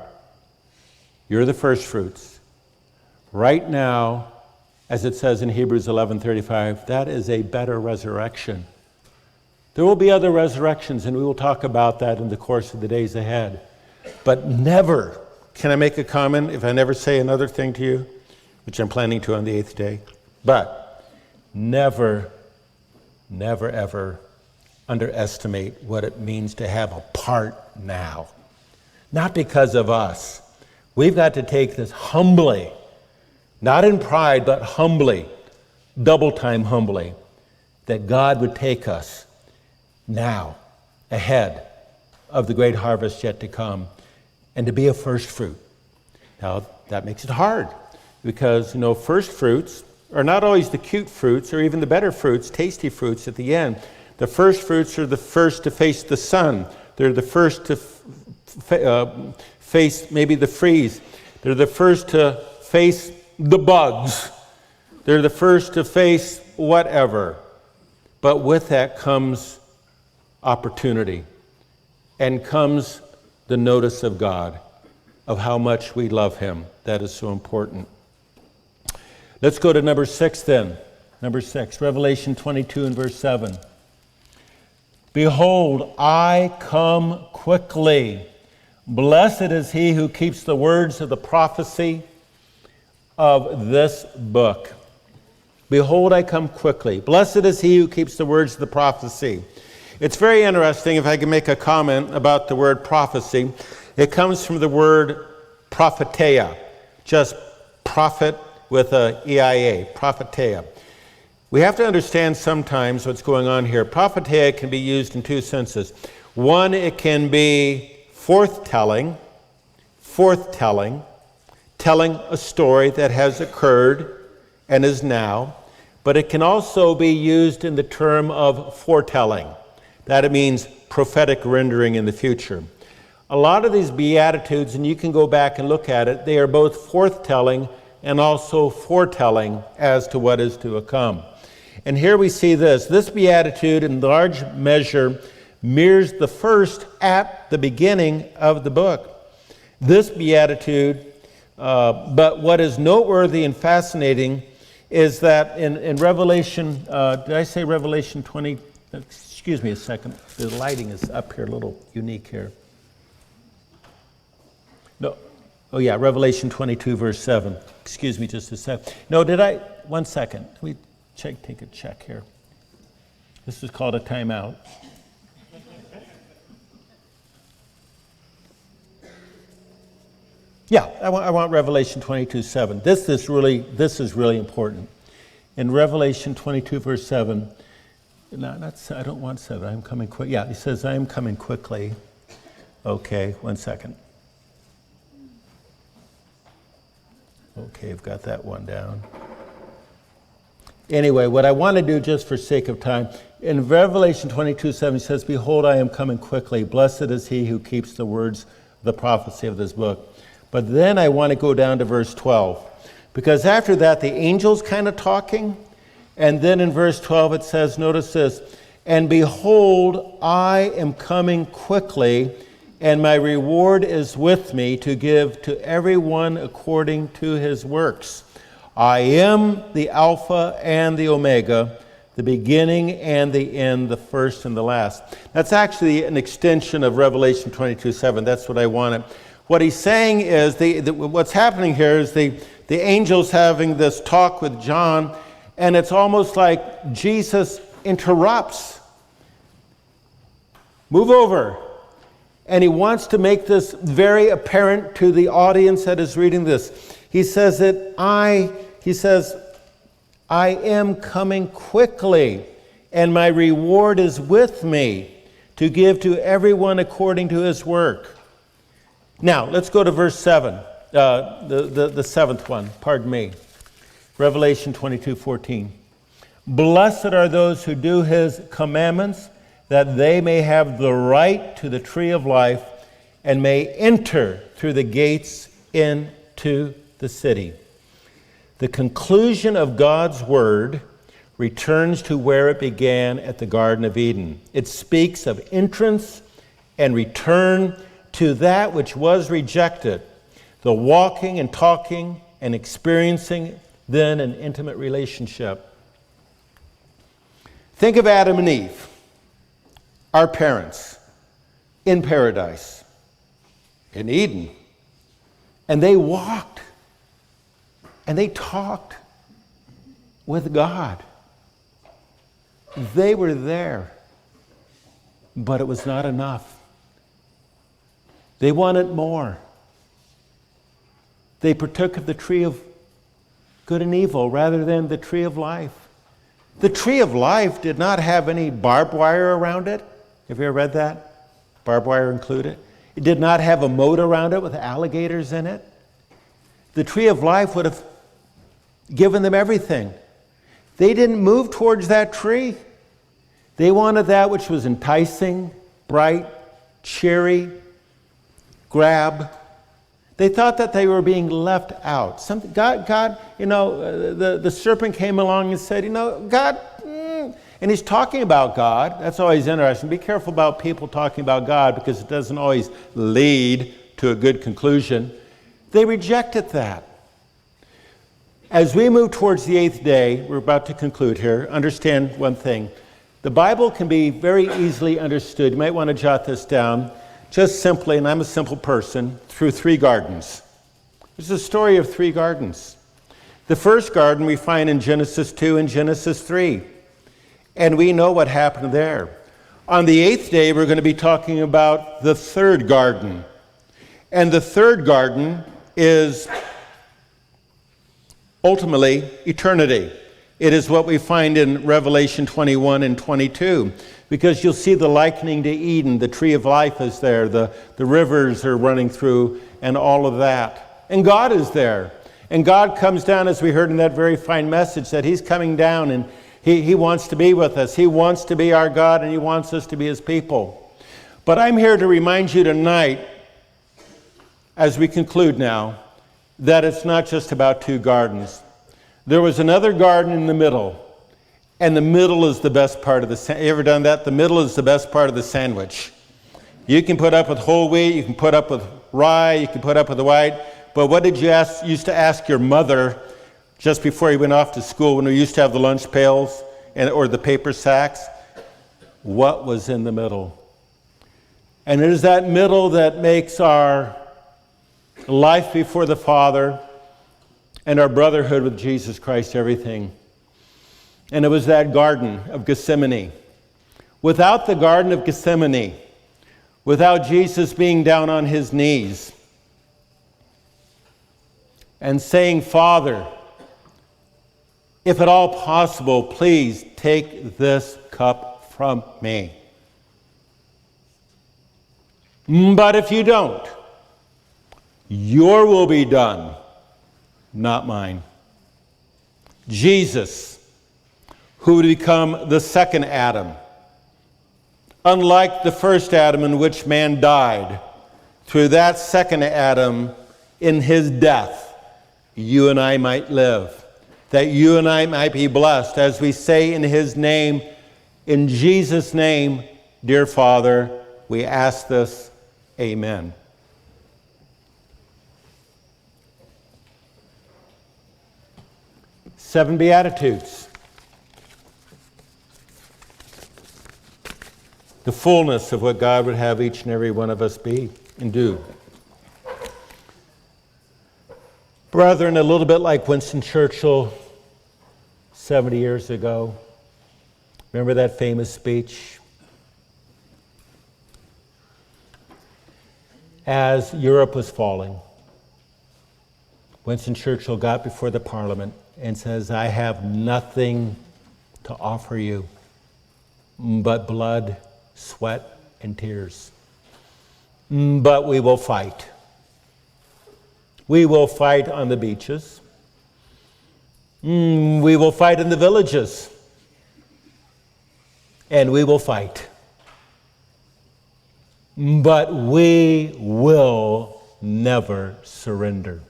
You're the first fruits. Right now, as it says in Hebrews 11:35, that is a better resurrection. There will be other resurrections, and we will talk about that in the course of the days ahead. But never, can I make a comment if I never say another thing to you, which I'm planning to on the 8th day? But never, never, ever underestimate what it means to have a part now. Not because of us. We've got to take this humbly, not in pride, but humbly, double time humbly, that God would take us now, ahead of the great harvest yet to come, and to be a first fruit. Now, that makes it hard, because, first fruits are not always the cute fruits or even the better fruits, tasty fruits at the end. The first fruits are the first to face the sun. They're the first to face maybe the freeze. They're the first to face the bugs. They're the first to face whatever. But with that comes opportunity, and comes the notice of God, of how much we love him. That is so important. Let's go to number 6 then. Number 6, Revelation 22 and verse 7. Behold, I come quickly. Blessed is he who keeps the words of the prophecy of this book. Behold, I come quickly. Blessed is he who keeps the words of the prophecy. It's very interesting, if I can make a comment about the word prophecy. It comes from the word propheteia, just prophet with a E-I-A, propheteia. We have to understand sometimes what's going on here. Propheteia can be used in 2 senses. One, it can be forthtelling, telling a story that has occurred and is now, but it can also be used in the term of foretelling. That it means prophetic rendering in the future. A lot of these Beatitudes, and you can go back and look at it, they are both forthtelling and also foretelling as to what is to come. And here we see this. This Beatitude in large measure mirrors the first at the beginning of the book. This Beatitude, but what is noteworthy and fascinating is that in Revelation, did I say Revelation 20? Excuse me a second. The lighting is up here, a little unique here. No. Oh yeah, Revelation 22, verse 7. Excuse me just a second. No, did I? 1 second. Let me take a check here. This is called a timeout. Yeah, I want Revelation 22, 7. This is really important. In Revelation 22, verse 7, I don't want 7. I'm coming quick. Yeah, he says, I am coming quickly. Okay, 1 second. Okay, I've got that one down. Anyway, what I want to do, just for sake of time, in Revelation 22:7, he says, behold, I am coming quickly. Blessed is he who keeps the words of the prophecy of this book. But then I want to go down to verse 12. Because after that, the angel's kind of talking. And then in verse 12, it says, notice this, and behold, I am coming quickly, and my reward is with me to give to everyone according to his works. I am the Alpha and the Omega, the beginning and the end, the first and the last. That's actually an extension of Revelation 22:7. That's what I wanted. What he's saying is, what's happening here is the angel's having this talk with John, and it's almost like Jesus interrupts. Move over. And he wants to make this very apparent to the audience that is reading this. He says I am coming quickly, and my reward is with me to give to everyone according to his work. Now, let's go to verse 7, the seventh one, pardon me. Revelation 22:14. Blessed are those who do his commandments, that they may have the right to the tree of life and may enter through the gates into the city. The conclusion of God's word returns to where it began at the Garden of Eden. It speaks of entrance and return to that which was rejected, the walking and talking and experiencing then an intimate relationship. Think of Adam and Eve, our parents, in paradise, in Eden. And they walked and they talked with God. They were there, but it was not enough. They wanted more. They partook of the tree of good and evil rather than the tree of life. The tree of life did not have any barbed wire around it. Have you ever read that? Barbed wire included. It did not have a moat around it with alligators in it. The tree of life would have given them everything. They didn't move towards that tree. They wanted that which was enticing, bright, cheery, grab. They thought that they were being left out. God, the serpent came along and said, God, and he's talking about God. That's always interesting. Be careful about people talking about God because it doesn't always lead to a good conclusion. They rejected that. As we move towards the 8th day, we're about to conclude here, understand one thing. The Bible can be very easily understood. You might want to jot this down. Just simply, and I'm a simple person, through 3 gardens. There's a story of 3 gardens. The first garden we find in Genesis 2 and Genesis 3. And we know what happened there. On the 8th day, we're going to be talking about the 3rd garden. And the 3rd garden is ultimately eternity. It is what we find in Revelation 21 and 22. Because you'll see the likening to Eden. The tree of life is there. The rivers are running through and all of that. And God is there. And God comes down, as we heard in that very fine message, that he's coming down and he wants to be with us. He wants to be our God and he wants us to be his people. But I'm here to remind you tonight, as we conclude now, that it's not just about 2 gardens. There was another garden in the middle. And the middle is the best part of the sandwich. You ever done that? The middle is the best part of the sandwich. You can put up with whole wheat, you can put up with rye, you can put up with the white. But what did you used to ask your mother just before you went off to school when we used to have the lunch pails or the paper sacks? What was in the middle? And it is that middle that makes our life before the Father and our brotherhood with Jesus Christ everything. And it was that Garden of Gethsemane. Without the Garden of Gethsemane, without Jesus being down on his knees and saying, Father, if at all possible, please take this cup from me. But if you don't, your will be done, not mine. Jesus, who would become the second Adam, unlike the first Adam in which man died, through that second Adam, in his death, you and I might live, that you and I might be blessed. As we say in his name, in Jesus' name, dear Father, we ask this, amen. Seven Beatitudes. The fullness of what God would have each and every one of us be and do. Brethren, a little bit like Winston Churchill 70 years ago. Remember that famous speech? As Europe was falling, Winston Churchill got before the Parliament and says, I have nothing to offer you but blood, sweat, and tears. But we will fight. We will fight on the beaches. We will fight in the villages. And we will fight. But we will never surrender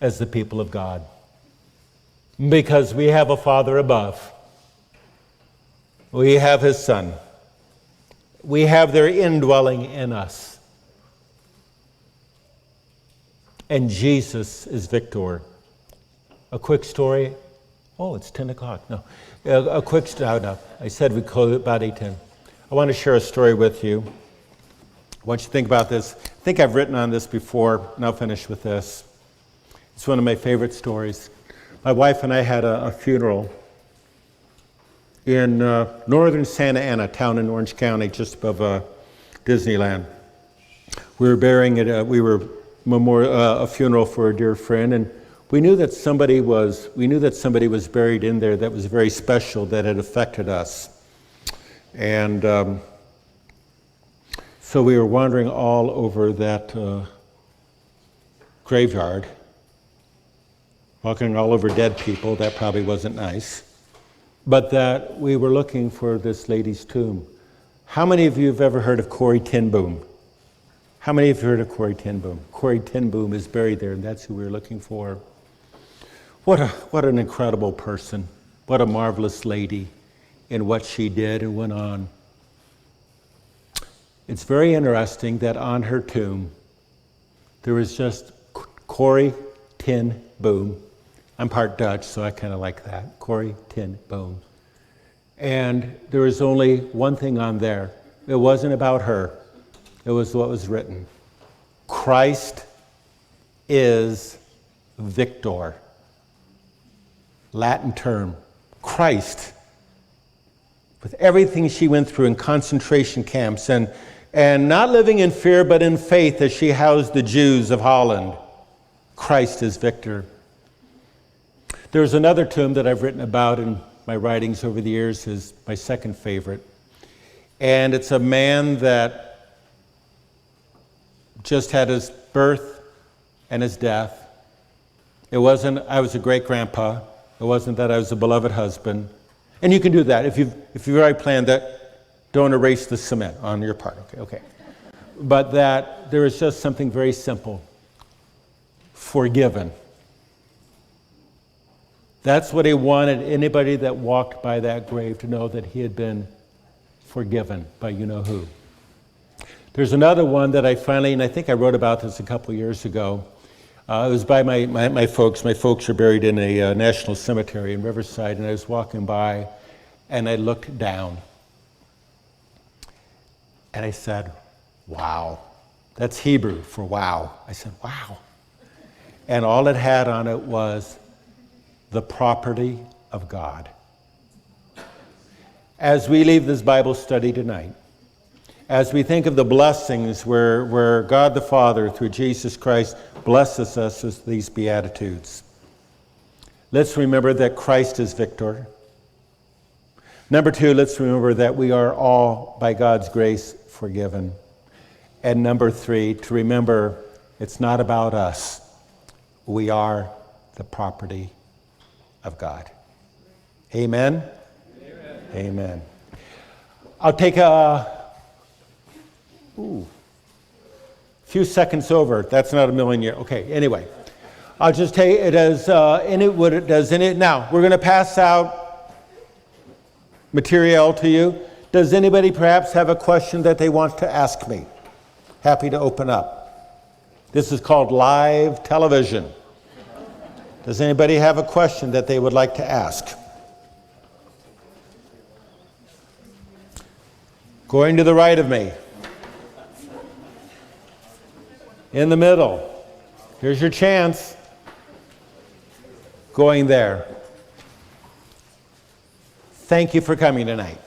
as the people of God. Because we have a Father above. We have his Son. We have their indwelling in us. And Jesus is victor. A quick story. Oh, it's 10 o'clock. No. A quick story. No. I said we'd close at about 8:10. I want to share a story with you. I want you to think about this. I think I've written on this before, and I'll finish with this. It's one of my favorite stories. My wife and I had a funeral in northern Santa Ana, town in Orange County, just above Disneyland. We were burying it. A funeral for a dear friend, and we knew that somebody was buried in there that was very special, that had affected us. And so we were wandering all over that graveyard, walking all over dead people. That probably wasn't nice. But that we were looking for this lady's tomb. How many of you have ever heard of Corrie ten Boom? How many of you heard of Corrie ten Boom? Corrie ten Boom is buried there, and that's who we were looking for. What an incredible person. What a marvelous lady in what she did and went on. It's very interesting that on her tomb, there was just Corrie ten Boom. I'm part Dutch, so I kind of like that. Corrie ten Boom. And there was only one thing on there. It wasn't about her. It was what was written. Christ is victor. Latin term. Christ. With everything she went through in concentration camps and not living in fear but in faith as she housed the Jews of Holland. Christ is victor. There's another tomb that I've written about in my writings over the years, is my second favorite. And it's a man that just had his birth and his death. It wasn't, I was a great grandpa. It wasn't that I was a beloved husband. And you can do that. If you've already planned that, don't erase the cement on your part. Okay. But that there is just something very simple. Forgiven. That's what he wanted anybody that walked by that grave to know, that he had been forgiven by you-know-who. There's another one that I finally, and I think I wrote about this a couple years ago. It was by my folks. My folks are buried in a national cemetery in Riverside, and I was walking by, and I looked down. And I said, wow. That's Hebrew for wow. I said, wow. And all it had on it was the property of God. As we leave this Bible study tonight, as we think of the blessings where God the Father, through Jesus Christ, blesses us with these Beatitudes, let's remember that Christ is victor. Number 2, let's remember that we are all, by God's grace, forgiven. And number 3, to remember it's not about us. We are the property of God. Amen? Amen. Amen. I'll take a few seconds over. That's not a million years. Okay, anyway. I'll just take it as in it what it does in it. Now, we're going to pass out material to you. Does anybody perhaps have a question that they want to ask me? Happy to open up. This is called live television. Does anybody have a question that they would like to ask? Going to the right of me. In the middle. Here's your chance. Going there. Thank you for coming tonight.